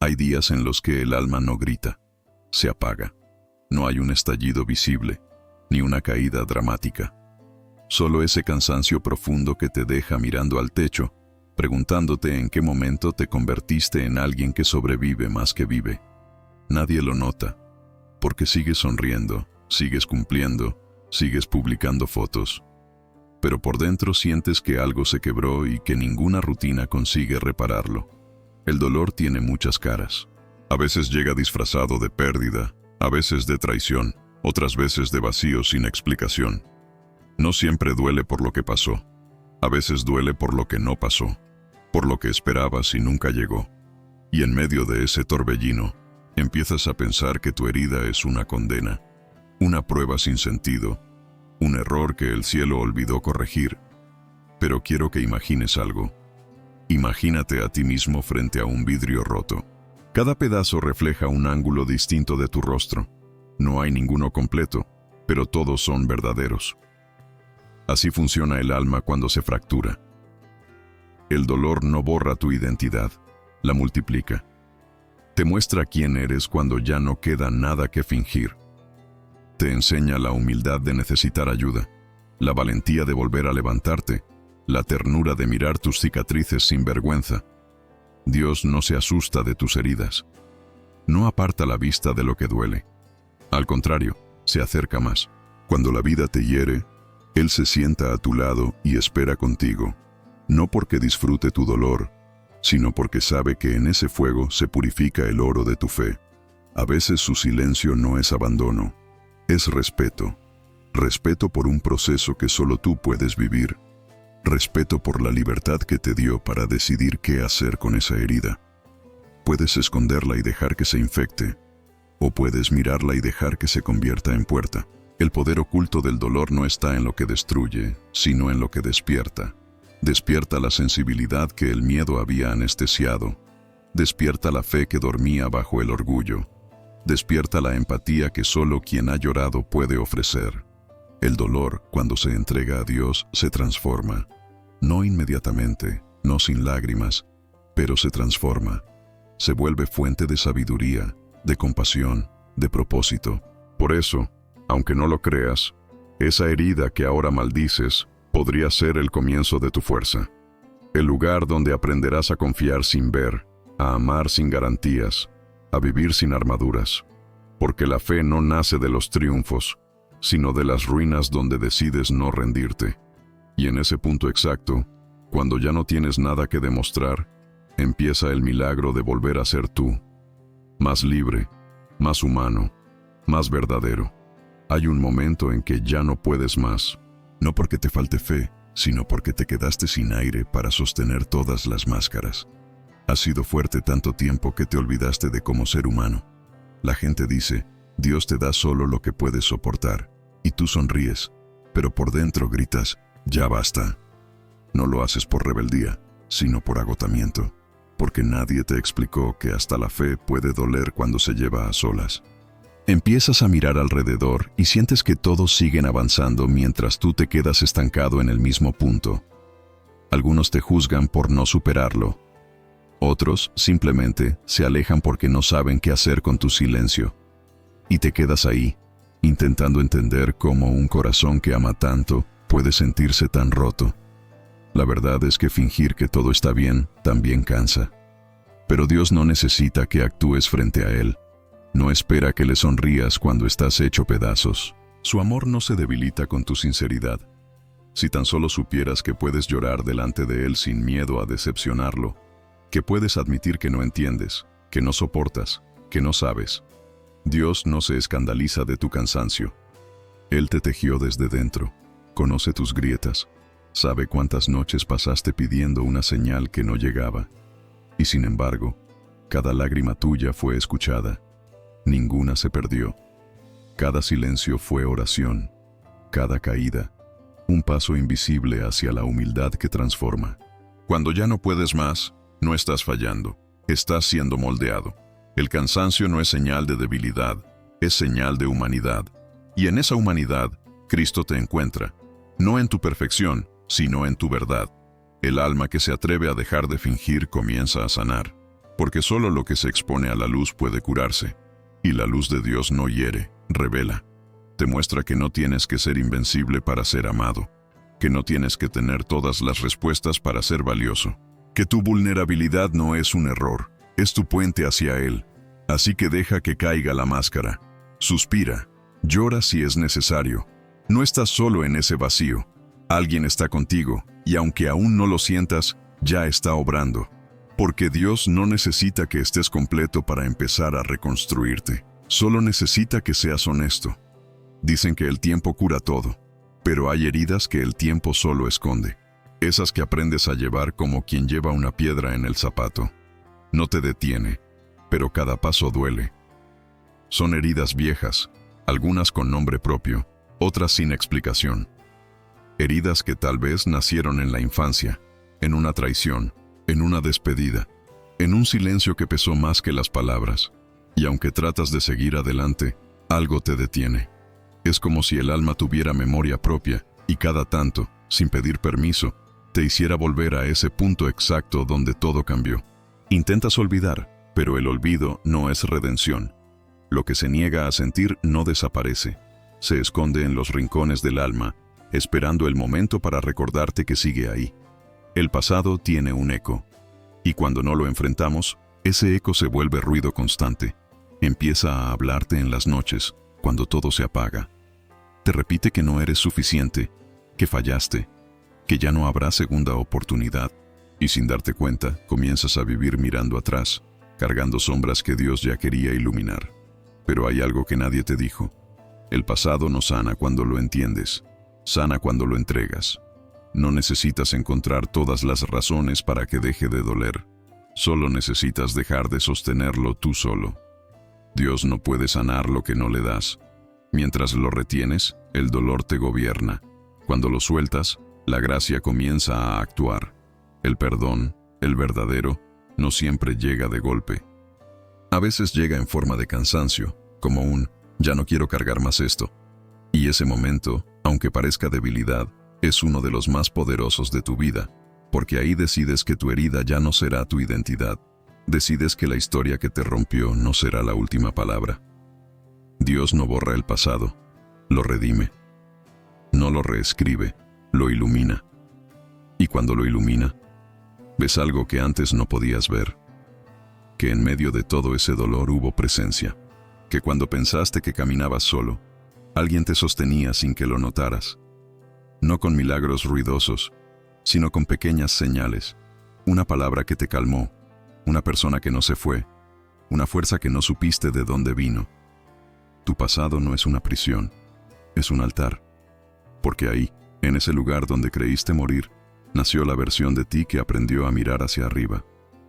Hay días en los que el alma no grita, se apaga. No hay un estallido visible, ni una caída dramática. Solo ese cansancio profundo que te deja mirando al techo, preguntándote en qué momento te convertiste en alguien que sobrevive más que vive. Nadie lo nota, porque sigues sonriendo, sigues cumpliendo, sigues publicando fotos. Pero por dentro sientes que algo se quebró y que ninguna rutina consigue repararlo. El dolor tiene muchas caras. A veces llega disfrazado de pérdida, a veces de traición, otras veces de vacío sin explicación. No siempre duele por lo que pasó. A veces duele por lo que no pasó, por lo que esperabas y nunca llegó. Y en medio de ese torbellino, empiezas a pensar que tu herida es una condena, una prueba sin sentido, un error que el cielo olvidó corregir. Pero quiero que imagines algo. Imagínate a ti mismo frente a un vidrio roto. Cada pedazo refleja un ángulo distinto de tu rostro. No hay ninguno completo, pero todos son verdaderos. Así funciona el alma cuando se fractura. El dolor no borra tu identidad, la multiplica. Te muestra quién eres cuando ya no queda nada que fingir. Te enseña la humildad de necesitar ayuda, la valentía de volver a levantarte, la ternura de mirar tus cicatrices sin vergüenza. Dios no se asusta de tus heridas. No aparta la vista de lo que duele. Al contrario, se acerca más. Cuando la vida te hiere, Él se sienta a tu lado y espera contigo, no porque disfrute tu dolor, sino porque sabe que en ese fuego se purifica el oro de tu fe. A veces su silencio no es abandono, es respeto. Respeto por un proceso que solo tú puedes vivir. Respeto por la libertad que te dio para decidir qué hacer con esa herida. Puedes esconderla y dejar que se infecte, o puedes mirarla y dejar que se convierta en puerta. El poder oculto del dolor no está en lo que destruye, sino en lo que despierta. Despierta la sensibilidad que el miedo había anestesiado. Despierta la fe que dormía bajo el orgullo. Despierta la empatía que solo quien ha llorado puede ofrecer. El dolor, cuando se entrega a Dios, se transforma. No inmediatamente, no sin lágrimas, pero se transforma. Se vuelve fuente de sabiduría, de compasión, de propósito. Por eso, aunque no lo creas, esa herida que ahora maldices podría ser el comienzo de tu fuerza. El lugar donde aprenderás a confiar sin ver, a amar sin garantías, a vivir sin armaduras. Porque la fe no nace de los triunfos, sino de las ruinas donde decides no rendirte. Y en ese punto exacto, cuando ya no tienes nada que demostrar, empieza el milagro de volver a ser tú. Más libre, más humano, más verdadero. Hay un momento en que ya no puedes más, no porque te falte fe, sino porque te quedaste sin aire para sostener todas las máscaras. Has sido fuerte tanto tiempo que te olvidaste de cómo ser humano. La gente dice, Dios te da solo lo que puedes soportar, y tú sonríes, pero por dentro gritas, ya basta. No lo haces por rebeldía, sino por agotamiento, porque nadie te explicó que hasta la fe puede doler cuando se lleva a solas. Empiezas a mirar alrededor y sientes que todos siguen avanzando mientras tú te quedas estancado en el mismo punto. Algunos te juzgan por no superarlo. Otros simplemente se alejan porque no saben qué hacer con tu silencio. Y te quedas ahí, intentando entender cómo un corazón que ama tanto puede sentirse tan roto. La verdad es que fingir que todo está bien también cansa. Pero Dios no necesita que actúes frente a Él. No espera que le sonrías cuando estás hecho pedazos. Su amor no se debilita con tu sinceridad. Si tan solo supieras que puedes llorar delante de Él sin miedo a decepcionarlo, que puedes admitir que no entiendes, que no soportas, que no sabes. Dios no se escandaliza de tu cansancio. Él te tejió desde dentro, conoce tus grietas, sabe cuántas noches pasaste pidiendo una señal que no llegaba. Y sin embargo, cada lágrima tuya fue escuchada. Ninguna se perdió. Cada silencio fue oración. Cada caída, un paso invisible hacia la humildad que transforma. Cuando ya no puedes más, no estás fallando, estás siendo moldeado. El cansancio no es señal de debilidad, es señal de humanidad. Y en esa humanidad, Cristo te encuentra, no en tu perfección, sino en tu verdad. El alma que se atreve a dejar de fingir comienza a sanar. porque solo lo que se expone a la luz puede curarse, y la luz de Dios no hiere, revela. Te muestra que no tienes que ser invencible para ser amado, que no tienes que tener todas las respuestas para ser valioso, que tu vulnerabilidad no es un error, es tu puente hacia Él. Así que deja que caiga la máscara. Suspira, llora si es necesario. No estás solo en ese vacío. Alguien está contigo, y aunque aún no lo sientas, ya está obrando. Porque Dios no necesita que estés completo para empezar a reconstruirte. Solo necesita que seas honesto. Dicen que el tiempo cura todo, pero hay heridas que el tiempo solo esconde. Esas que aprendes a llevar como quien lleva una piedra en el zapato. No te detiene, pero cada paso duele. Son heridas viejas, algunas con nombre propio, otras sin explicación. Heridas que tal vez nacieron en la infancia, en una traición, en una despedida, en un silencio que pesó más que las palabras. Y aunque tratas de seguir adelante, algo te detiene. Es como si el alma tuviera memoria propia y cada tanto, sin pedir permiso, te hiciera volver a ese punto exacto donde todo cambió. Intentas olvidar, pero el olvido no es redención. Lo que se niega a sentir no desaparece. Se esconde en los rincones del alma, esperando el momento para recordarte que sigue ahí. El pasado tiene un eco, y cuando no lo enfrentamos, ese eco se vuelve ruido constante. Empieza a hablarte en las noches, cuando todo se apaga. Te repite que no eres suficiente, que fallaste, que ya no habrá segunda oportunidad, y sin darte cuenta, comienzas a vivir mirando atrás, cargando sombras que Dios ya quería iluminar. Pero hay algo que nadie te dijo. El pasado no sana cuando lo entiendes, sana cuando lo entregas. No necesitas encontrar todas las razones para que deje de doler. Solo necesitas dejar de sostenerlo tú solo. Dios no puede sanar lo que no le das. Mientras lo retienes, el dolor te gobierna. Cuando lo sueltas, la gracia comienza a actuar. El perdón, el verdadero, no siempre llega de golpe. A veces llega en forma de cansancio, como un «ya no quiero cargar más esto». Y ese momento, aunque parezca debilidad, es uno de los más poderosos de tu vida, porque ahí decides que tu herida ya no será tu identidad. Decides que la historia que te rompió no será la última palabra. Dios no borra el pasado, lo redime. No lo reescribe, lo ilumina. Y cuando lo ilumina, ves algo que antes no podías ver. Que en medio de todo ese dolor hubo presencia. Que cuando pensaste que caminabas solo, alguien te sostenía sin que lo notaras. No con milagros ruidosos, sino con pequeñas señales. Una palabra que te calmó, una persona que no se fue, una fuerza que no supiste de dónde vino. Tu pasado no es una prisión, es un altar. Porque ahí, en ese lugar donde creíste morir, nació la versión de ti que aprendió a mirar hacia arriba.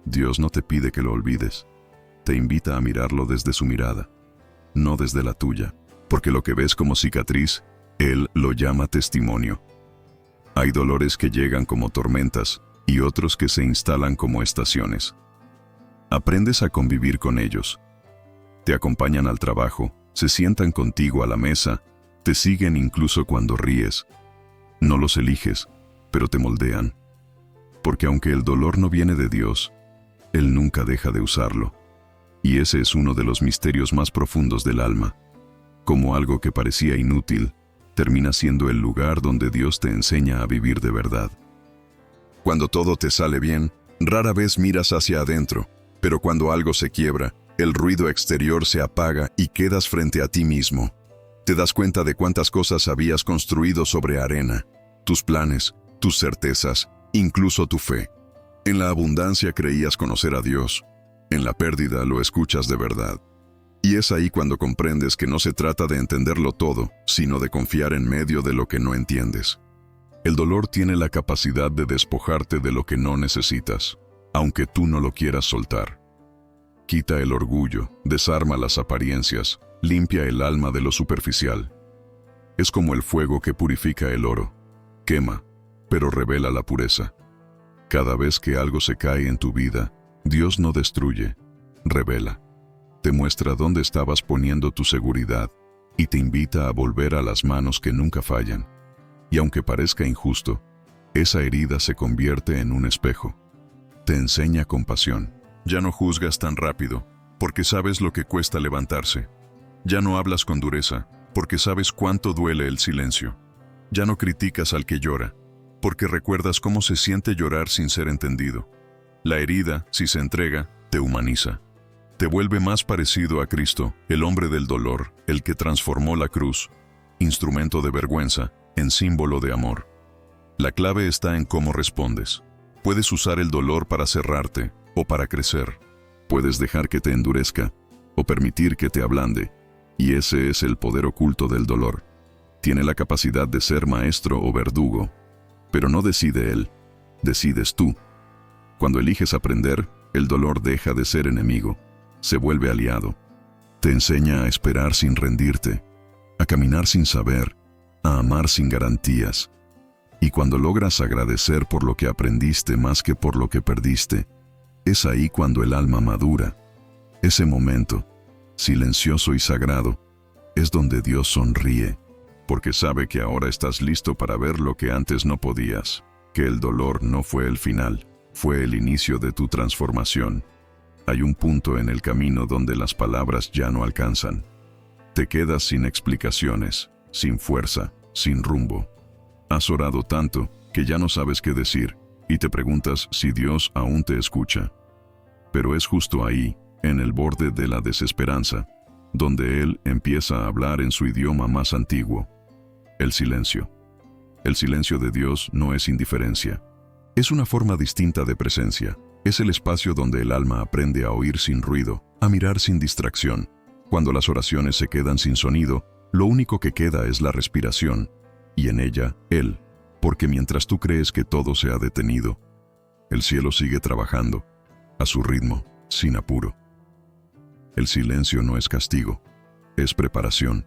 Dios no te pide que lo olvides, te invita a mirarlo desde su mirada, no desde la tuya, porque lo que ves como cicatriz, Él lo llama testimonio. Hay dolores que llegan como tormentas y otros que se instalan como estaciones. Aprendes a convivir con ellos. Te acompañan al trabajo, se sientan contigo a la mesa, te siguen incluso cuando ríes. No los eliges, pero te moldean. Porque aunque el dolor no viene de Dios, Él nunca deja de usarlo. Y ese es uno de los misterios más profundos del alma. Como algo que parecía inútil, termina siendo el lugar donde Dios te enseña a vivir de verdad. Cuando todo te sale bien, rara vez miras hacia adentro, pero cuando algo se quiebra, el ruido exterior se apaga y quedas frente a ti mismo. Te das cuenta de cuántas cosas habías construido sobre arena, tus planes, tus certezas, incluso tu fe. En la abundancia creías conocer a Dios, en la pérdida lo escuchas de verdad. Y es ahí cuando comprendes que no se trata de entenderlo todo, sino de confiar en medio de lo que no entiendes. El dolor tiene la capacidad de despojarte de lo que no necesitas, aunque tú no lo quieras soltar. Quita el orgullo, desarma las apariencias, limpia el alma de lo superficial. Es como el fuego que purifica el oro. Quema, pero revela la pureza. Cada vez que algo se cae en tu vida, Dios no destruye, revela. Te muestra dónde estabas poniendo tu seguridad y te invita a volver a las manos que nunca fallan. Y aunque parezca injusto, esa herida se convierte en un espejo. Te enseña compasión, Ya no juzgas tan rápido, porque sabes lo que cuesta levantarse. Ya no hablas con dureza, porque sabes cuánto duele el silencio. Ya no criticas al que llora, porque recuerdas cómo se siente llorar sin ser entendido. La herida, si se entrega, te humaniza. Te vuelve más parecido a Cristo, el hombre del dolor, el que transformó la cruz, instrumento de vergüenza, en símbolo de amor. La clave está en cómo respondes. Puedes usar el dolor para cerrarte o para crecer. Puedes dejar que te endurezca o permitir que te ablande. Y ese es el poder oculto del dolor. Tiene la capacidad de ser maestro o verdugo, pero no decide él, decides tú. Cuando eliges aprender, el dolor deja de ser enemigo, se vuelve aliado. Te enseña a esperar sin rendirte, a caminar sin saber, a amar sin garantías. Y cuando logras agradecer por lo que aprendiste más que por lo que perdiste, es ahí cuando el alma madura. Ese momento, silencioso y sagrado, es donde Dios sonríe, porque sabe que ahora estás listo para ver lo que antes no podías, que el dolor no fue el final, fue el inicio de tu transformación. Hay un punto en el camino donde las palabras ya no alcanzan. Te quedas sin explicaciones, sin fuerza, sin rumbo. Has orado tanto que ya no sabes qué decir y te preguntas si Dios aún te escucha. Pero es justo ahí, en el borde de la desesperanza, donde Él empieza a hablar en su idioma más antiguo, el silencio. El silencio de Dios no es indiferencia. Es una forma distinta de presencia. Es el espacio donde el alma aprende a oír sin ruido, a mirar sin distracción. Cuando las oraciones se quedan sin sonido, lo único que queda es la respiración, y en ella, Él, porque mientras tú crees que todo se ha detenido, el cielo sigue trabajando, a su ritmo, sin apuro. El silencio no es castigo, es preparación.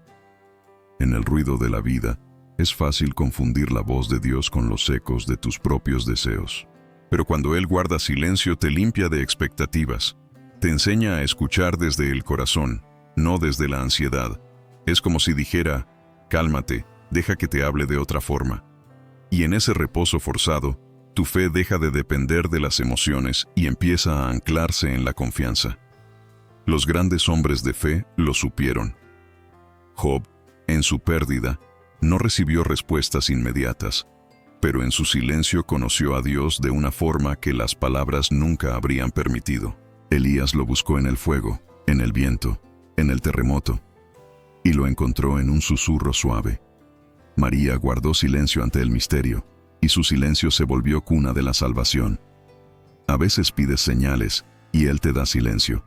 En el ruido de la vida, es fácil confundir la voz de Dios con los ecos de tus propios deseos. Pero cuando Él guarda silencio, te limpia de expectativas. Te enseña a escuchar desde el corazón, no desde la ansiedad. Es como si dijera, cálmate, deja que te hable de otra forma. Y en ese reposo forzado, tu fe deja de depender de las emociones y empieza a anclarse en la confianza. Los grandes hombres de fe lo supieron. Job, en su pérdida, no recibió respuestas inmediatas, pero en su silencio conoció a Dios de una forma que las palabras nunca habrían permitido. Elías lo buscó en el fuego, en el viento, en el terremoto, y lo encontró en un susurro suave. María guardó silencio ante el misterio, y su silencio se volvió cuna de la salvación. A veces pides señales, y Él te da silencio.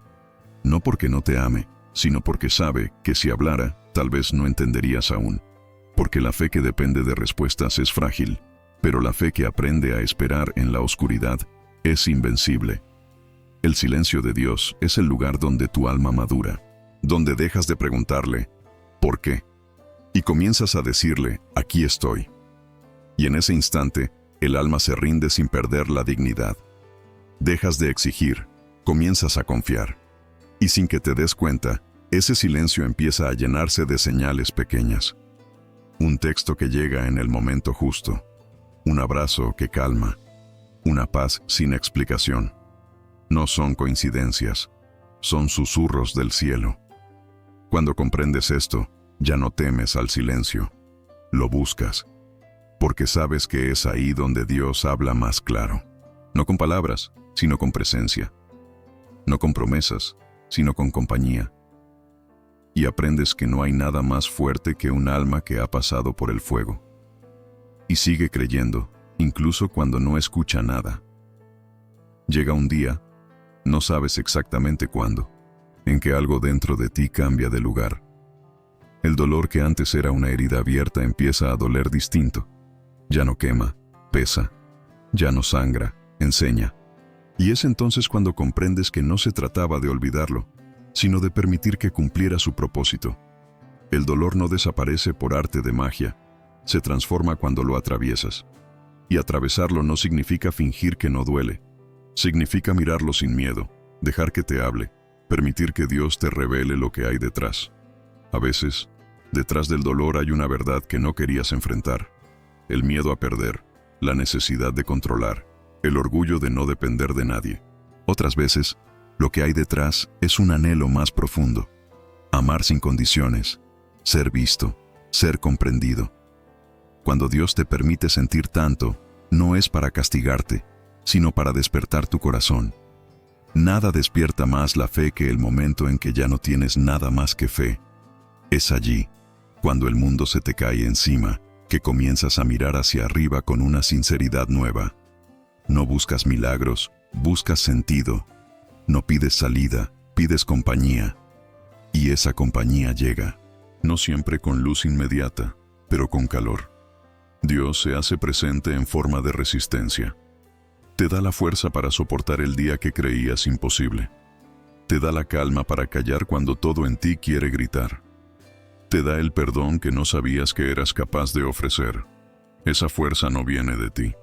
No porque no te ame, sino porque sabe que si hablara, tal vez no entenderías aún. Porque la fe que depende de respuestas es frágil, pero la fe que aprende a esperar en la oscuridad es invencible. El silencio de Dios es el lugar donde tu alma madura, donde dejas de preguntarle, ¿por qué? Y comienzas a decirle, aquí estoy. Y en ese instante, el alma se rinde sin perder la dignidad. Dejas de exigir, comienzas a confiar. Y sin que te des cuenta, ese silencio empieza a llenarse de señales pequeñas. Un texto que llega en el momento justo. Un abrazo que calma. Una paz sin explicación. No son coincidencias, son susurros del cielo. Cuando comprendes esto, ya no temes al silencio. Lo buscas, porque sabes que es ahí donde Dios habla más claro. No con palabras, sino con presencia. No con promesas, sino con compañía. Y aprendes que no hay nada más fuerte que un alma que ha pasado por el fuego. Y sigue creyendo, incluso cuando no escucha nada. Llega un día, no sabes exactamente cuándo, en que algo dentro de ti cambia de lugar. El dolor que antes era una herida abierta empieza a doler distinto. Ya no quema, pesa, ya no sangra, enseña. Y es entonces cuando comprendes que no se trataba de olvidarlo, sino de permitir que cumpliera su propósito. El dolor no desaparece por arte de magia, se transforma cuando lo atraviesas. Y atravesarlo no significa fingir que no duele, significa mirarlo sin miedo, dejar que te hable, permitir que Dios te revele lo que hay detrás. A veces, detrás del dolor hay una verdad que no querías enfrentar, el miedo a perder, la necesidad de controlar, el orgullo de no depender de nadie. Otras veces, Lo que hay detrás es un anhelo más profundo. Amar sin condiciones, ser visto, ser comprendido. Cuando Dios te permite sentir tanto, no es para castigarte, sino para despertar tu corazón. Nada despierta más la fe que el momento en que ya no tienes nada más que fe. Es allí, cuando el mundo se te cae encima, que comienzas a mirar hacia arriba con una sinceridad nueva. No buscas milagros, buscas sentido. No pides salida, pides compañía. Y esa compañía llega, no siempre con luz inmediata, pero con calor. Dios se hace presente en forma de resistencia. Te da la fuerza para soportar el día que creías imposible. Te da la calma para callar cuando todo en ti quiere gritar. Te da el perdón que no sabías que eras capaz de ofrecer. Esa fuerza no viene de ti.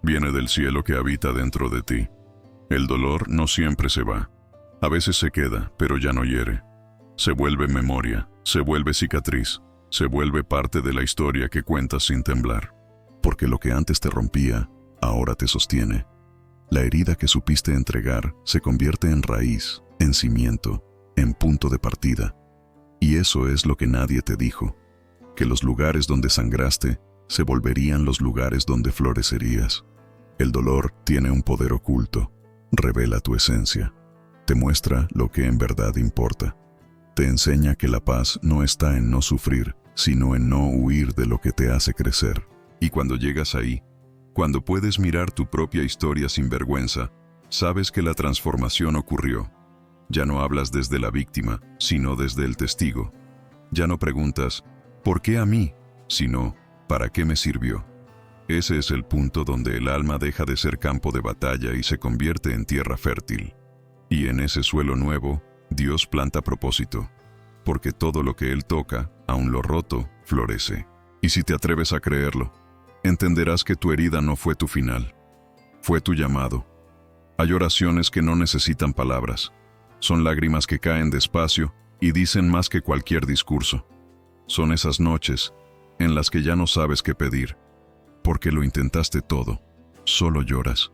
Viene del cielo que habita dentro de ti. El dolor no siempre se va. A veces se queda, pero ya no hiere. Se vuelve memoria, se vuelve cicatriz, se vuelve parte de la historia que cuentas sin temblar. Porque lo que antes te rompía, ahora te sostiene. La herida que supiste entregar se convierte en raíz, en cimiento, en punto de partida. Y eso es lo que nadie te dijo, que los lugares donde sangraste se volverían los lugares donde florecerías. El dolor tiene un poder oculto, revela tu esencia, te muestra lo que en verdad importa. Te enseña que la paz no está en no sufrir, sino en no huir de lo que te hace crecer. Y cuando llegas ahí, cuando puedes mirar tu propia historia sin vergüenza, sabes que la transformación ocurrió. Ya no hablas desde la víctima, sino desde el testigo. Ya no preguntas, ¿por qué a mí?, sino, ¿para qué me sirvió? Ese es el punto donde el alma deja de ser campo de batalla y se convierte en tierra fértil. Y en ese suelo nuevo, Dios planta propósito, porque todo lo que Él toca, aun lo roto, florece. Y si te atreves a creerlo, entenderás que tu herida no fue tu final, fue tu llamado. Hay oraciones que no necesitan palabras. Son lágrimas que caen despacio y dicen más que cualquier discurso. Son esas noches en las que ya no sabes qué pedir, porque lo intentaste todo, solo lloras.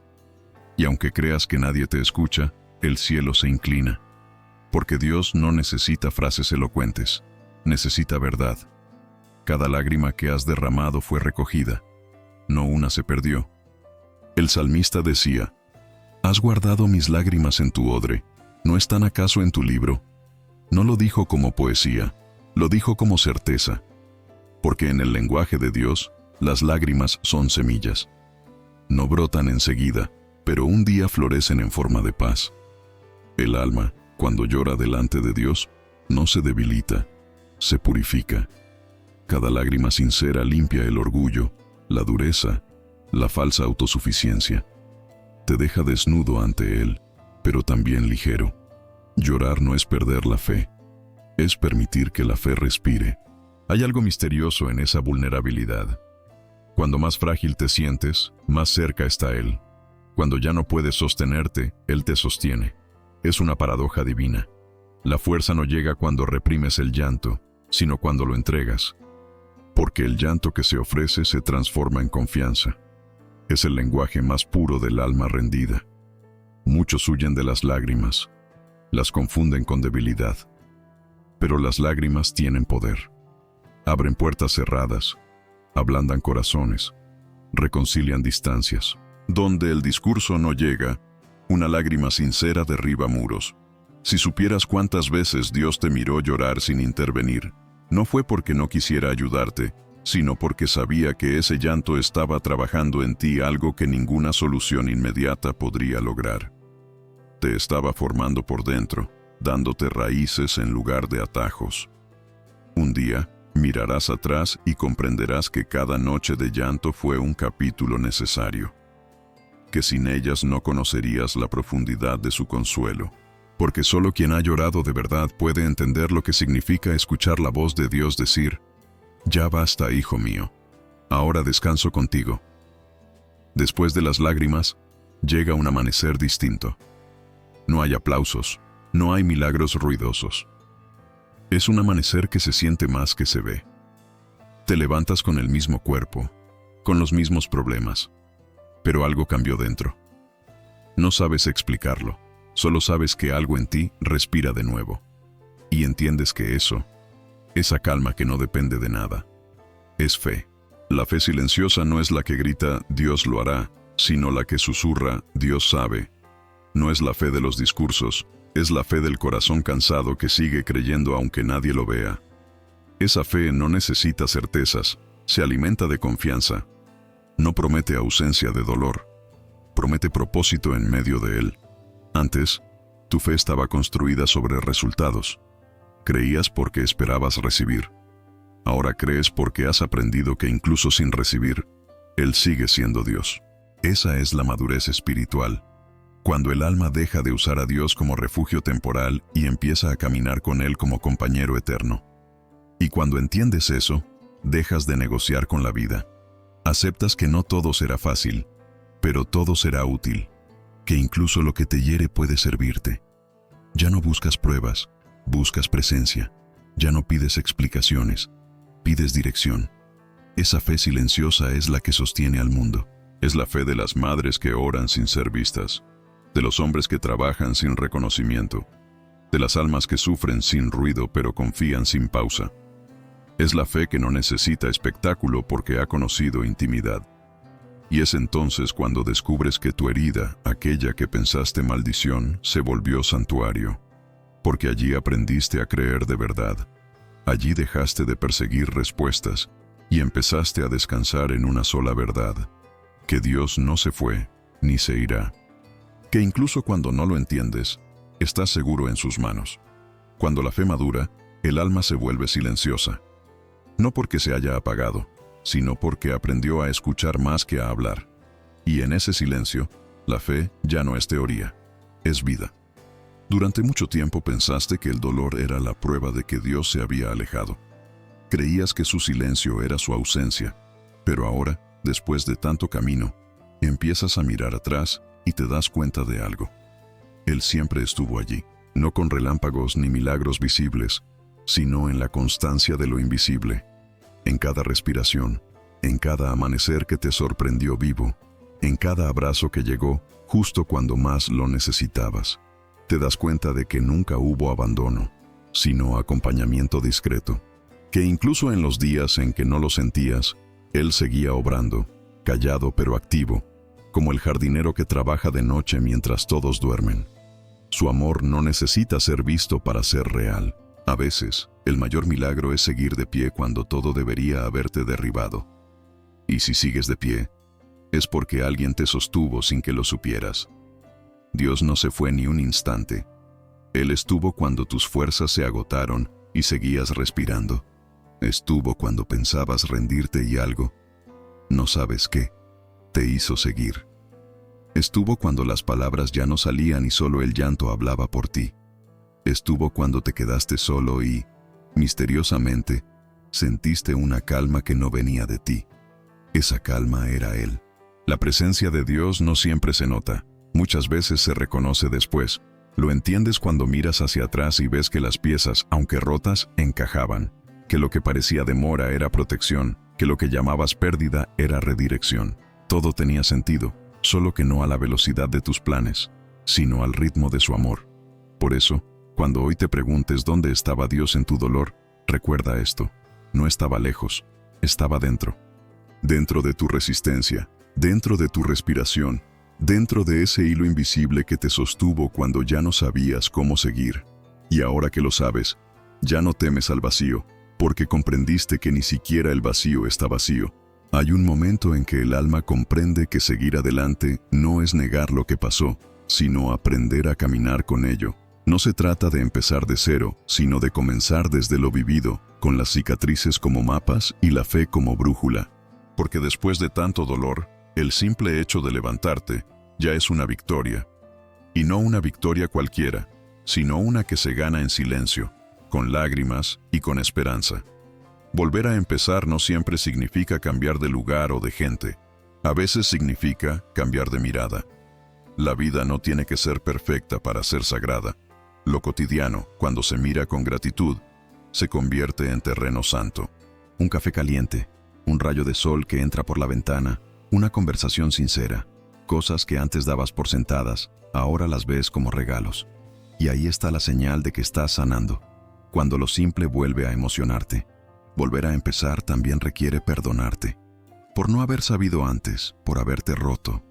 Y aunque creas que nadie te escucha, el cielo se inclina, porque Dios no necesita frases elocuentes, necesita verdad. Cada lágrima que has derramado fue recogida, no una se perdió. El salmista decía, «Has guardado mis lágrimas en tu odre, ¿no están acaso en tu libro?». No lo dijo como poesía, lo dijo como certeza, porque en el lenguaje de Dios, las lágrimas son semillas. No brotan enseguida, pero un día florecen en forma de paz. El alma, cuando llora delante de Dios, no se debilita, se purifica. Cada lágrima sincera limpia el orgullo, la dureza, la falsa autosuficiencia. Te deja desnudo ante Él, pero también ligero. Llorar no es perder la fe, es permitir que la fe respire. Hay algo misterioso en esa vulnerabilidad. Cuando más frágil te sientes, más cerca está Él. Cuando ya no puedes sostenerte, Él te sostiene. Es una paradoja divina. La fuerza no llega cuando reprimes el llanto, sino cuando lo entregas. Porque el llanto que se ofrece se transforma en confianza. Es el lenguaje más puro del alma rendida. Muchos huyen de las lágrimas, las confunden con debilidad. Pero las lágrimas tienen poder. Abren puertas cerradas, ablandan corazones, reconcilian distancias. Donde el discurso no llega, una lágrima sincera derriba muros. Si supieras cuántas veces Dios te miró llorar sin intervenir, no fue porque no quisiera ayudarte, sino porque sabía que ese llanto estaba trabajando en ti algo que ninguna solución inmediata podría lograr. Te estaba formando por dentro, dándote raíces en lugar de atajos. Un día, mirarás atrás y comprenderás que cada noche de llanto fue un capítulo necesario. Que sin ellas no conocerías la profundidad de su consuelo. Porque solo quien ha llorado de verdad puede entender lo que significa escuchar la voz de Dios decir, «Ya basta, hijo mío, ahora descanso contigo». Después de las lágrimas, llega un amanecer distinto. No hay aplausos, no hay milagros ruidosos. Es un amanecer que se siente más que se ve. Te levantas con el mismo cuerpo, con los mismos problemas, pero algo cambió dentro. No sabes explicarlo, Solo sabes que algo en ti respira de nuevo. Y entiendes que esa calma que no depende de nada, es fe. La fe silenciosa no es la que grita «Dios lo hará», sino la que susurra «Dios sabe». No es la fe de los discursos, es la fe del corazón cansado que sigue creyendo aunque nadie lo vea. Esa fe no necesita certezas, se alimenta de confianza. No promete ausencia de dolor, promete propósito en medio de él. Antes, tu fe estaba construida sobre resultados. Creías porque esperabas recibir. Ahora crees porque has aprendido que incluso sin recibir, Él sigue siendo Dios. Esa es la madurez espiritual. Cuando el alma deja de usar a Dios como refugio temporal y empieza a caminar con Él como compañero eterno. Y cuando entiendes eso, dejas de negociar con la vida. Aceptas que no todo será fácil, pero todo será útil, que incluso lo que te hiere puede servirte. Ya no buscas pruebas, buscas presencia. Ya no pides explicaciones, pides dirección. Esa fe silenciosa es la que sostiene al mundo. Es la fe de las madres que oran sin ser vistas, de los hombres que trabajan sin reconocimiento, de las almas que sufren sin ruido pero confían sin pausa. Es la fe que no necesita espectáculo porque ha conocido intimidad. Y es entonces cuando descubres que tu herida, aquella que pensaste maldición, se volvió santuario. Porque allí aprendiste a creer de verdad. Allí dejaste de perseguir respuestas y empezaste a descansar en una sola verdad, que Dios no se fue ni se irá. Que incluso cuando no lo entiendes, estás seguro en sus manos. Cuando la fe madura, el alma se vuelve silenciosa. No porque se haya apagado, sino porque aprendió a escuchar más que a hablar. Y en ese silencio, la fe ya no es teoría, es vida. Durante mucho tiempo pensaste que el dolor era la prueba de que Dios se había alejado. Creías que su silencio era su ausencia, pero ahora, después de tanto camino, empiezas a mirar atrás y te das cuenta de algo. Él siempre estuvo allí, no con relámpagos ni milagros visibles, sino en la constancia de lo invisible, en cada respiración, en cada amanecer que te sorprendió vivo, en cada abrazo que llegó justo cuando más lo necesitabas. Te das cuenta de que nunca hubo abandono, sino acompañamiento discreto, que incluso en los días en que no lo sentías, Él seguía obrando, callado pero activo, como el jardinero que trabaja de noche mientras todos duermen. Su amor no necesita ser visto para ser real. A veces, el mayor milagro es seguir de pie cuando todo debería haberte derribado. Y si sigues de pie, es porque alguien te sostuvo sin que lo supieras. Dios no se fue ni un instante. Él estuvo cuando tus fuerzas se agotaron y seguías respirando. Estuvo cuando pensabas rendirte y algo, no sabes qué, te hizo seguir. Estuvo cuando las palabras ya no salían y solo el llanto hablaba por ti. Estuvo cuando te quedaste solo y, misteriosamente, sentiste una calma que no venía de ti. Esa calma era Él. La presencia de Dios no siempre se nota. Muchas veces se reconoce después. Lo entiendes cuando miras hacia atrás y ves que las piezas, aunque rotas, encajaban. Que lo que parecía demora era protección, que lo que llamabas pérdida era redirección. Todo tenía sentido, solo que no a la velocidad de tus planes, sino al ritmo de su amor. Por eso, cuando hoy te preguntes dónde estaba Dios en tu dolor, recuerda esto. No estaba lejos, estaba dentro. Dentro de tu resistencia, dentro de tu respiración, dentro de ese hilo invisible que te sostuvo cuando ya no sabías cómo seguir. Y ahora que lo sabes, ya no temes al vacío, porque comprendiste que ni siquiera el vacío está vacío. Hay un momento en que el alma comprende que seguir adelante no es negar lo que pasó, sino aprender a caminar con ello. No se trata de empezar de cero, sino de comenzar desde lo vivido, con las cicatrices como mapas y la fe como brújula. Porque después de tanto dolor, el simple hecho de levantarte ya es una victoria. Y no una victoria cualquiera, sino una que se gana en silencio, con lágrimas y con esperanza. Volver a empezar no siempre significa cambiar de lugar o de gente. A veces significa cambiar de mirada. La vida no tiene que ser perfecta para ser sagrada. Lo cotidiano, cuando se mira con gratitud, se convierte en terreno santo. Un café caliente, un rayo de sol que entra por la ventana, una conversación sincera, cosas que antes dabas por sentadas, ahora las ves como regalos. Y ahí está la señal de que estás sanando. Cuando lo simple vuelve a emocionarte. Volver a empezar también requiere perdonarte. Por no haber sabido antes, por haberte roto,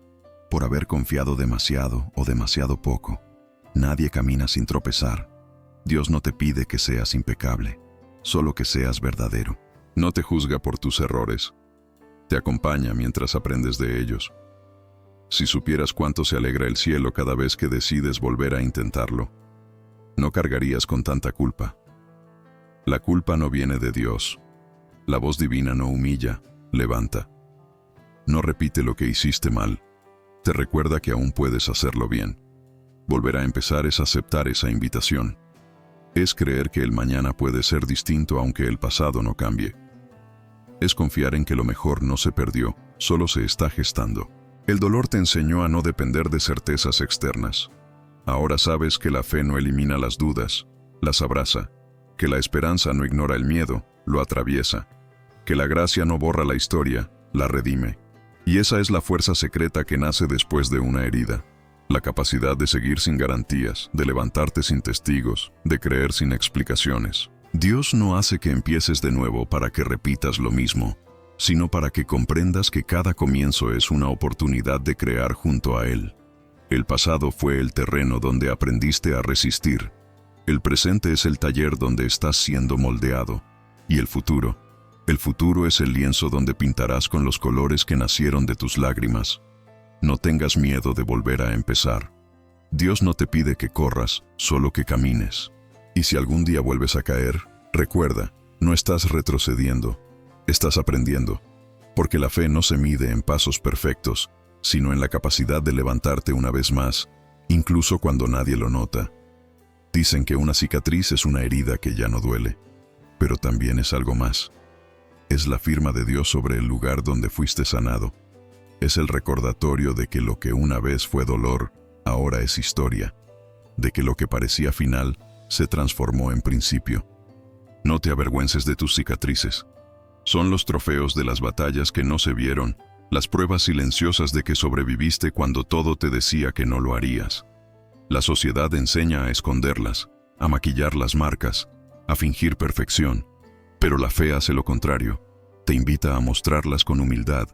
por haber confiado demasiado o demasiado poco. Nadie camina sin tropezar. Dios no te pide que seas impecable, solo que seas verdadero. No te juzga por tus errores. Te acompaña mientras aprendes de ellos. Si supieras cuánto se alegra el cielo cada vez que decides volver a intentarlo, no cargarías con tanta culpa. La culpa no viene de Dios. La voz divina no humilla, levanta. No repite lo que hiciste mal. Te recuerda que aún puedes hacerlo bien. Volver a empezar es aceptar esa invitación. Es creer que el mañana puede ser distinto aunque el pasado no cambie. Es confiar en que lo mejor no se perdió, solo se está gestando. El dolor te enseñó a no depender de certezas externas. Ahora sabes que la fe no elimina las dudas, las abraza, que la esperanza no ignora el miedo, lo atraviesa, que la gracia no borra la historia, la redime. Y esa es la fuerza secreta que nace después de una herida. La capacidad de seguir sin garantías, de levantarte sin testigos, de creer sin explicaciones. Dios no hace que empieces de nuevo para que repitas lo mismo, sino para que comprendas que cada comienzo es una oportunidad de crear junto a Él. El pasado fue el terreno donde aprendiste a resistir. El presente es el taller donde estás siendo moldeado. Y el futuro es el lienzo donde pintarás con los colores que nacieron de tus lágrimas. No tengas miedo de volver a empezar. Dios no te pide que corras, solo que camines. Y si algún día vuelves a caer, recuerda, no estás retrocediendo, estás aprendiendo. Porque la fe no se mide en pasos perfectos, sino en la capacidad de levantarte una vez más, incluso cuando nadie lo nota. Dicen que una cicatriz es una herida que ya no duele, pero también es algo más. Es la firma de Dios sobre el lugar donde fuiste sanado. Es el recordatorio de que lo que una vez fue dolor, ahora es historia. De que lo que parecía final, se transformó en principio. No te avergüences de tus cicatrices. Son los trofeos de las batallas que no se vieron, las pruebas silenciosas de que sobreviviste cuando todo te decía que no lo harías. La sociedad enseña a esconderlas, a maquillar las marcas, a fingir perfección. Pero la fe hace lo contrario. Te invita a mostrarlas con humildad,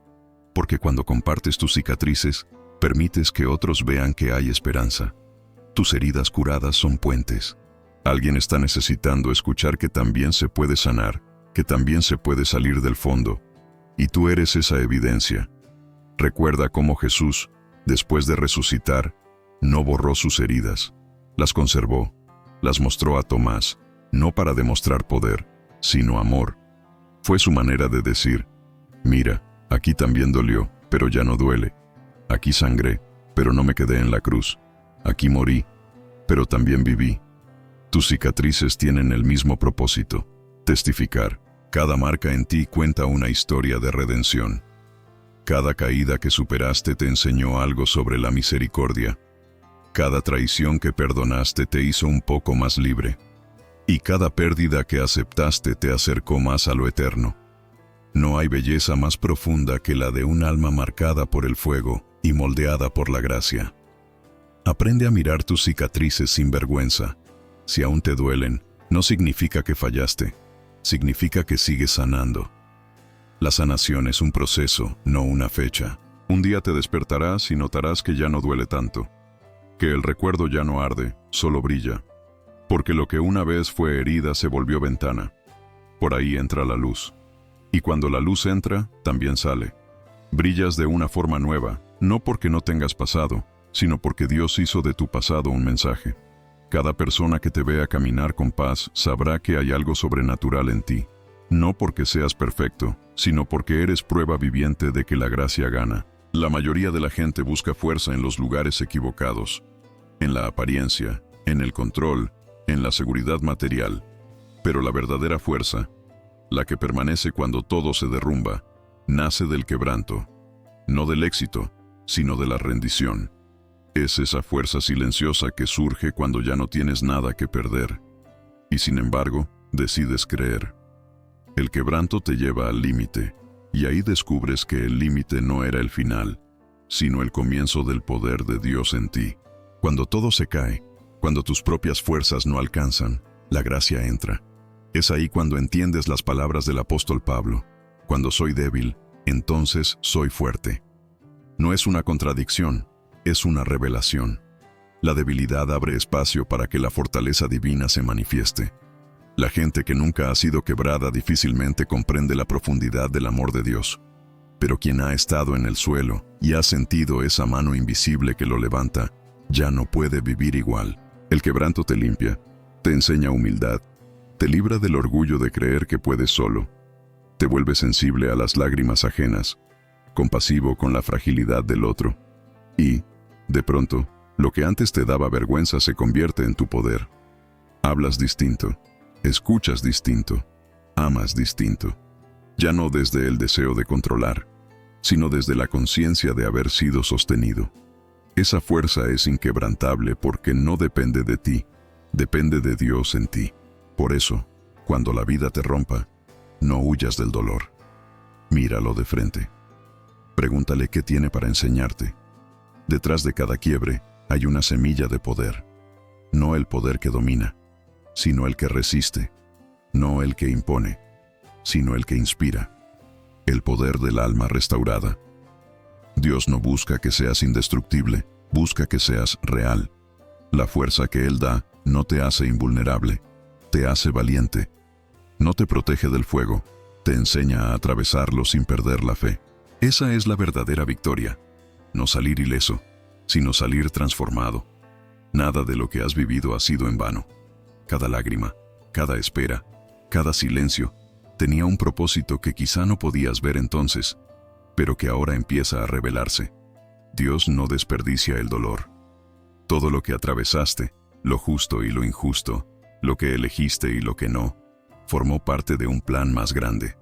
porque cuando compartes tus cicatrices, permites que otros vean que hay esperanza. Tus heridas curadas son puentes. Alguien está necesitando escuchar que también se puede sanar, que también se puede salir del fondo. Y tú eres esa evidencia. Recuerda cómo Jesús, después de resucitar, no borró sus heridas, las conservó, las mostró a Tomás, no para demostrar poder, sino amor. Fue su manera de decir, mira, aquí también dolió, pero ya no duele. Aquí sangré, pero no me quedé en la cruz. Aquí morí, pero también viví. Tus cicatrices tienen el mismo propósito, testificar. Cada marca en ti cuenta una historia de redención. Cada caída que superaste te enseñó algo sobre la misericordia. Cada traición que perdonaste te hizo un poco más libre. Y cada pérdida que aceptaste te acercó más a lo eterno. No hay belleza más profunda que la de un alma marcada por el fuego y moldeada por la gracia. Aprende a mirar tus cicatrices sin vergüenza. Si aún te duelen, no significa que fallaste, significa que sigues sanando. La sanación es un proceso, no una fecha. Un día te despertarás y notarás que ya no duele tanto, que el recuerdo ya no arde, solo brilla. Porque lo que una vez fue herida se volvió ventana. Por ahí entra la luz. Y cuando la luz entra, también sale. Brillas de una forma nueva, no porque no tengas pasado, sino porque Dios hizo de tu pasado un mensaje. Cada persona que te vea caminar con paz sabrá que hay algo sobrenatural en ti. No porque seas perfecto, sino porque eres prueba viviente de que la gracia gana. La mayoría de la gente busca fuerza en los lugares equivocados, en la apariencia, en el control, en la seguridad material. Pero la verdadera fuerza, la que permanece cuando todo se derrumba, nace del quebranto, no del éxito, sino de la rendición. Es esa fuerza silenciosa que surge cuando ya no tienes nada que perder. Y sin embargo, decides creer. El quebranto te lleva al límite, y ahí descubres que el límite no era el final, sino el comienzo del poder de Dios en ti. Cuando todo se cae, cuando tus propias fuerzas no alcanzan, la gracia entra. Es ahí cuando entiendes las palabras del apóstol Pablo: cuando soy débil, entonces soy fuerte. No es una contradicción, es una revelación. La debilidad abre espacio para que la fortaleza divina se manifieste. La gente que nunca ha sido quebrada difícilmente comprende la profundidad del amor de Dios. Pero quien ha estado en el suelo y ha sentido esa mano invisible que lo levanta, ya no puede vivir igual. El quebranto te limpia, te enseña humildad, te libra del orgullo de creer que puedes solo, te vuelve sensible a las lágrimas ajenas, compasivo con la fragilidad del otro. Y, de pronto, lo que antes te daba vergüenza se convierte en tu poder. Hablas distinto, escuchas distinto, amas distinto. Ya no desde el deseo de controlar, sino desde la conciencia de haber sido sostenido. Esa fuerza es inquebrantable porque no depende de ti, depende de Dios en ti. Por eso, cuando la vida te rompa, no huyas del dolor. Míralo de frente. Pregúntale qué tiene para enseñarte. Detrás de cada quiebre hay una semilla de poder. No el poder que domina, sino el que resiste. No el que impone, sino el que inspira. El poder del alma restaurada. Dios no busca que seas indestructible, busca que seas real. La fuerza que Él da no te hace invulnerable, te hace valiente. No te protege del fuego, te enseña a atravesarlo sin perder la fe. Esa es la verdadera victoria. No salir ileso, sino salir transformado. Nada de lo que has vivido ha sido en vano. Cada lágrima, cada espera, cada silencio, tenía un propósito que quizá no podías ver entonces, pero que ahora empieza a revelarse. Dios no desperdicia el dolor. Todo lo que atravesaste, lo justo y lo injusto, lo que elegiste y lo que no, formó parte de un plan más grande.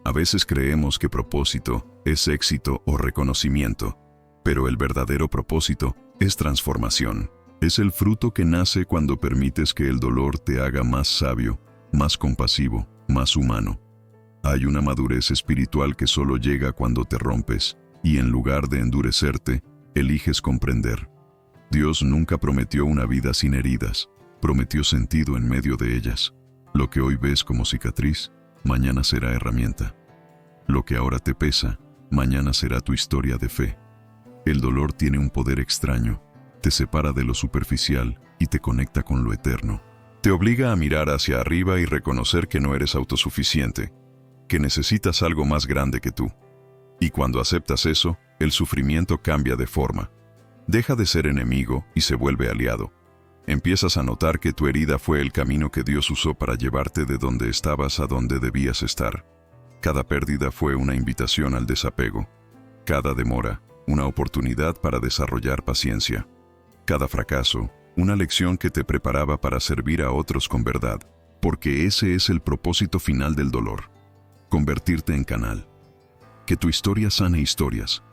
A veces creemos que propósito es éxito o reconocimiento, pero el verdadero propósito es transformación. Es el fruto que nace cuando permites que el dolor te haga más sabio, más compasivo, más humano. Hay una madurez espiritual que solo llega cuando te rompes, y en lugar de endurecerte, eliges comprender. Dios nunca prometió una vida sin heridas, prometió sentido en medio de ellas. Lo que hoy ves como cicatriz, mañana será herramienta. Lo que ahora te pesa, mañana será tu historia de fe. El dolor tiene un poder extraño, te separa de lo superficial y te conecta con lo eterno. Te obliga a mirar hacia arriba y reconocer que no eres autosuficiente, que necesitas algo más grande que tú. Y cuando aceptas eso, el sufrimiento cambia de forma. Deja de ser enemigo y se vuelve aliado. Empiezas a notar que tu herida fue el camino que Dios usó para llevarte de donde estabas a donde debías estar. Cada pérdida fue una invitación al desapego. Cada demora, una oportunidad para desarrollar paciencia. Cada fracaso, una lección que te preparaba para servir a otros con verdad, porque ese es el propósito final del dolor. Convertirte en canal. Que tu historia sane historias,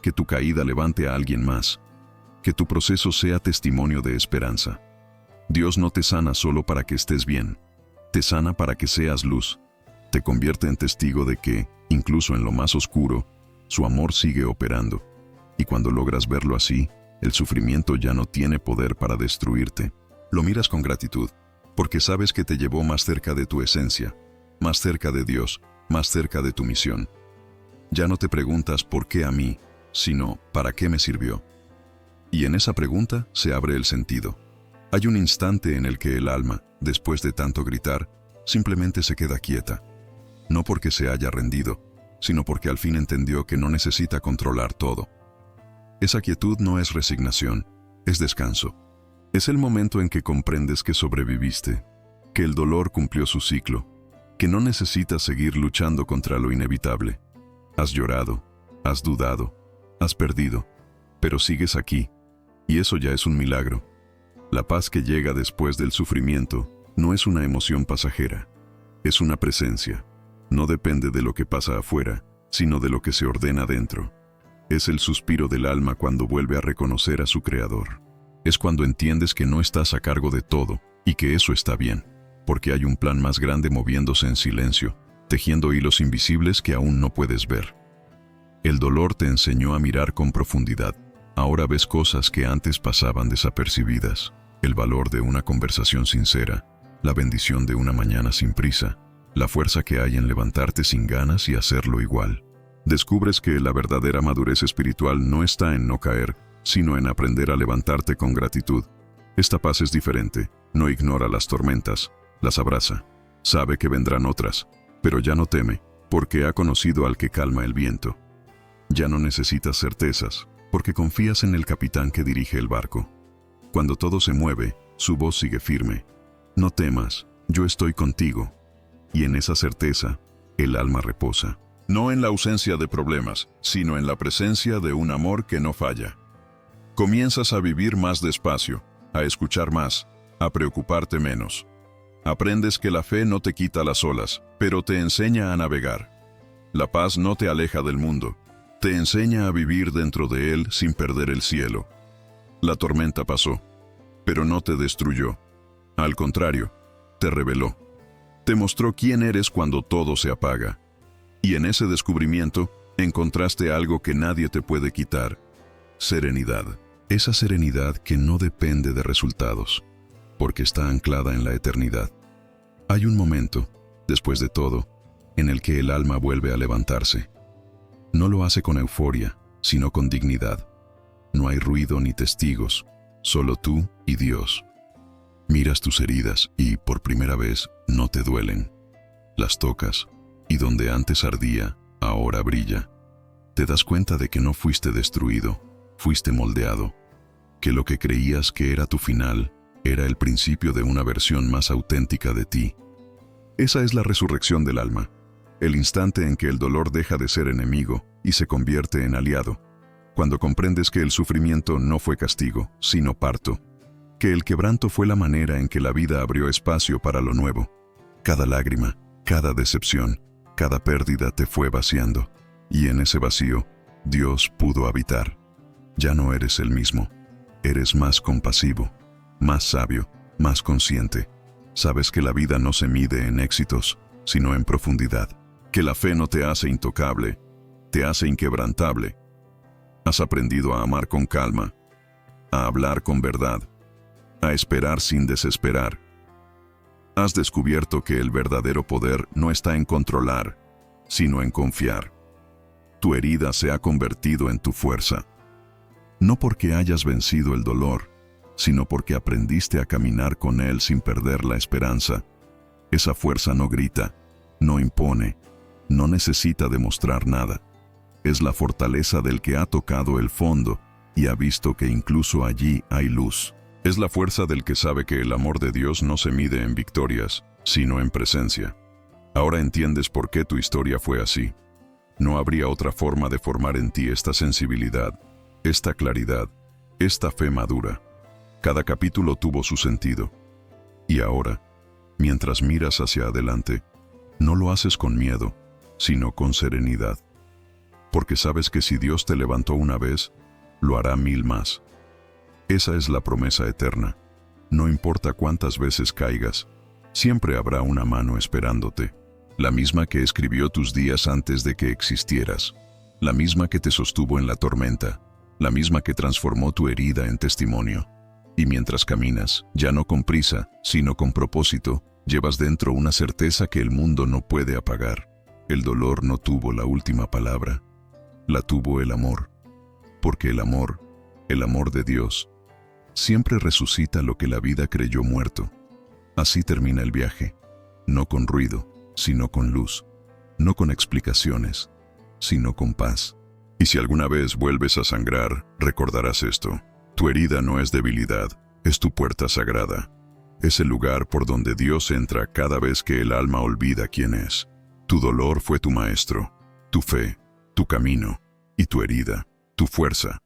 que tu caída levante a alguien más, que tu proceso sea testimonio de esperanza. Dios no te sana solo para que estés bien, te sana para que seas luz, te convierte en testigo de que, incluso en lo más oscuro, su amor sigue operando, y cuando logras verlo así, el sufrimiento ya no tiene poder para destruirte. Lo miras con gratitud, porque sabes que te llevó más cerca de tu esencia, más cerca de Dios, más cerca de tu misión. Ya no te preguntas ¿por qué a mí?, sino ¿para qué me sirvió? Y en esa pregunta se abre el sentido. Hay un instante en el que el alma, después de tanto gritar, simplemente se queda quieta. No porque se haya rendido, sino porque al fin entendió que no necesita controlar todo. Esa quietud no es resignación, es descanso. Es el momento en que comprendes que sobreviviste, que el dolor cumplió su ciclo, que no necesitas seguir luchando contra lo inevitable. Has llorado, has dudado, has perdido, pero sigues aquí, y eso ya es un milagro. La paz que llega después del sufrimiento no es una emoción pasajera, es una presencia. No depende de lo que pasa afuera, sino de lo que se ordena dentro. Es el suspiro del alma cuando vuelve a reconocer a su Creador. Es cuando entiendes que no estás a cargo de todo, y que eso está bien, porque hay un plan más grande moviéndose en silencio, tejiendo hilos invisibles que aún no puedes ver. El dolor te enseñó a mirar con profundidad, Ahora ves cosas que antes pasaban desapercibidas. El valor de una conversación sincera, la bendición de una mañana sin prisa, la fuerza que hay en levantarte sin ganas y hacerlo igual. Descubres que la verdadera madurez espiritual no está en no caer, sino en aprender a levantarte con gratitud. Esta paz es diferente, no ignora las tormentas, las abraza. Sabe que vendrán otras, pero ya no teme, porque ha conocido al que calma el viento. Ya no necesitas certezas, porque confías en el capitán que dirige el barco. Cuando todo se mueve, su voz sigue firme. No temas, yo estoy contigo. Y en esa certeza, el alma reposa. No en la ausencia de problemas, sino en la presencia de un amor que no falla. Comienzas a vivir más despacio, a escuchar más, a preocuparte menos. Aprendes que la fe no te quita las olas, pero te enseña a navegar. La paz no te aleja del mundo, te enseña a vivir dentro de él sin perder el cielo. La tormenta pasó, pero no te destruyó. Al contrario, te reveló. Te mostró quién eres cuando todo se apaga. Y en ese descubrimiento, encontraste algo que nadie te puede quitar: serenidad. Esa serenidad que no depende de resultados, porque está anclada en la eternidad. Hay un momento, después de todo, en el que el alma vuelve a levantarse. No lo hace con euforia, sino con dignidad. No hay ruido ni testigos, solo tú y Dios. Miras tus heridas y, por primera vez, no te duelen. Las tocas, y donde antes ardía, ahora brilla. Te das cuenta de que no fuiste destruido, fuiste moldeado, que lo que creías que era tu final, era el principio de una versión más auténtica de ti. Esa es la resurrección del alma, el instante en que el dolor deja de ser enemigo y se convierte en aliado, cuando comprendes que el sufrimiento no fue castigo, sino parto, que el quebranto fue la manera en que la vida abrió espacio para lo nuevo. Cada lágrima, cada decepción, cada pérdida te fue vaciando, y en ese vacío, Dios pudo habitar. Ya no eres el mismo, eres más compasivo, más sabio, más consciente. Sabes que la vida no se mide en éxitos, sino en profundidad, que la fe no te hace intocable, te hace inquebrantable. Has aprendido a amar con calma, a hablar con verdad, a esperar sin desesperar. Has descubierto que el verdadero poder no está en controlar, sino en confiar. Tu herida se ha convertido en tu fuerza. No porque hayas vencido el dolor, sino porque aprendiste a caminar con él sin perder la esperanza. Esa fuerza no grita, no impone, no necesita demostrar nada. Es la fortaleza del que ha tocado el fondo y ha visto que incluso allí hay luz. Es la fuerza del que sabe que el amor de Dios no se mide en victorias, sino en presencia. Ahora entiendes por qué tu historia fue así. No habría otra forma de formar en ti esta sensibilidad, esta claridad, esta fe madura. Cada capítulo tuvo su sentido. Y ahora, mientras miras hacia adelante, no lo haces con miedo, sino con serenidad. Porque sabes que si Dios te levantó una vez, lo hará 1000 más. Esa es la promesa eterna. No importa cuántas veces caigas, siempre habrá una mano esperándote. La misma que escribió tus días antes de que existieras. La misma que te sostuvo en la tormenta. La misma que transformó tu herida en testimonio. Y mientras caminas, ya no con prisa, sino con propósito, llevas dentro una certeza que el mundo no puede apagar. El dolor no tuvo la última palabra, la tuvo el amor. Porque el amor de Dios, siempre resucita lo que la vida creyó muerto. Así termina el viaje, no con ruido, sino con luz, no con explicaciones, sino con paz. Y si alguna vez vuelves a sangrar, recordarás esto. Tu herida no es debilidad, es tu puerta sagrada. Es el lugar por donde Dios entra cada vez que el alma olvida quién es. Tu dolor fue tu maestro, tu fe, tu camino, y tu herida, tu fuerza.